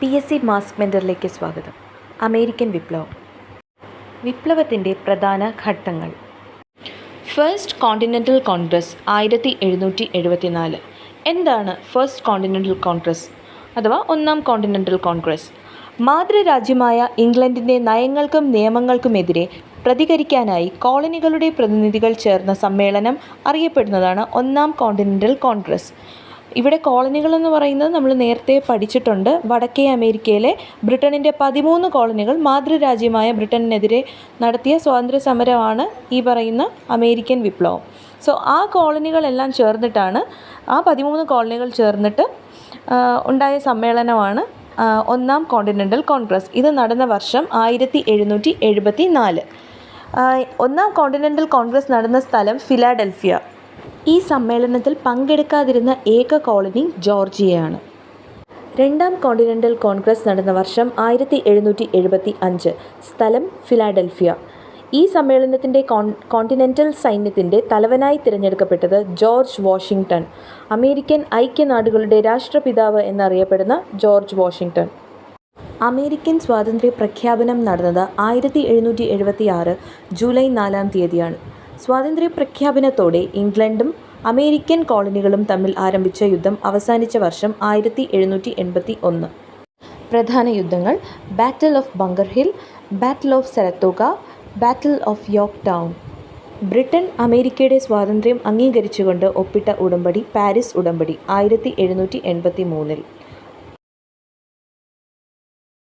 PSC mass മെൻറ്ററിലേക്ക് സ്വാഗതം. American വിപ്ലവം. വിപ്ലവത്തിൻ്റെ പ്രധാന ഘട്ടങ്ങൾ. First continental Congress 1774. എന്താണ് ഫസ്റ്റ് കോണ്ടിനെൻ്റൽ കോൺഗ്രസ് അഥവാ ഒന്നാം കോണ്ടിനെൻ്റൽ കോൺഗ്രസ്? മാതൃരാജ്യമായ ഇംഗ്ലണ്ടിൻ്റെ നയങ്ങൾക്കും നിയമങ്ങൾക്കുമെതിരെ പ്രതികരിക്കാനായി കോളനികളുടെ പ്രതിനിധികൾ ചേർന്ന സമ്മേളനം അറിയപ്പെടുന്നതാണ് ഒന്നാം കോണ്ടിനെൻ്റൽ കോൺഗ്രസ്. ഇവിടെ കോളനികൾ എന്ന് പറയുന്നത് നമ്മൾ നേരത്തെ പഠിച്ചിട്ടുണ്ട്. വടക്കേ അമേരിക്കയിലെ ബ്രിട്ടനിൻ്റെ 13 കോളനികൾ മാതൃരാജ്യമായ ബ്രിട്ടനെതിരെ നടത്തിയ സ്വാതന്ത്ര്യ സമരമാണ് ഈ പറയുന്ന അമേരിക്കൻ വിപ്ലവം. സോ ആ കോളനികളെല്ലാം ചേർന്നിട്ടാണ്, ആ 13 കോളനികൾ ചേർന്നിട്ട് ഉണ്ടായ സമ്മേളനമാണ് ഒന്നാം കോണ്ടിനെൻ്റൽ കോൺഗ്രസ്. ഇത് നടന്ന വർഷം 1774. ഒന്നാം കോണ്ടിനെൻ്റൽ കോൺഗ്രസ് നടന്ന സ്ഥലം ഫിലാഡൽഫിയ. ഈ സമ്മേളനത്തിൽ പങ്കെടുക്കാതിരുന്ന ഏക കോളനി ജോർജിയയാണ്. രണ്ടാം കോണ്ടിനെൻ്റൽ കോൺഗ്രസ് നടന്ന വർഷം 1775. സ്ഥലം ഫിലാഡൽഫിയ. ഈ സമ്മേളനത്തിൻ്റെ കോണ്ടിനെൻ്റൽ സൈന്യത്തിൻ്റെ തലവനായി തിരഞ്ഞെടുക്കപ്പെട്ടത് ജോർജ് വാഷിങ്ടൺ. അമേരിക്കൻ ഐക്യനാടുകളുടെ രാഷ്ട്രപിതാവ് എന്നറിയപ്പെടുന്ന ജോർജ് വാഷിങ്ടൺ. അമേരിക്കൻ സ്വാതന്ത്ര്യ പ്രഖ്യാപനം നടന്നത് 1776 ജൂലൈ 4 സ്വാതന്ത്ര്യ പ്രഖ്യാപനത്തോടെ ഇംഗ്ലണ്ടും അമേരിക്കൻ കോളനികളും തമ്മിൽ ആരംഭിച്ച യുദ്ധം അവസാനിച്ച വർഷം 1781. പ്രധാന യുദ്ധങ്ങൾ: battle of Bunker Hill, battle of Saratoga, battle of Yorktown. Britain അമേരിക്കയുടെ സ്വാതന്ത്ര്യം അംഗീകരിച്ചുകൊണ്ട് ഒപ്പിട്ട ഉടമ്പടി പാരീസ് ഉടമ്പടി 1783.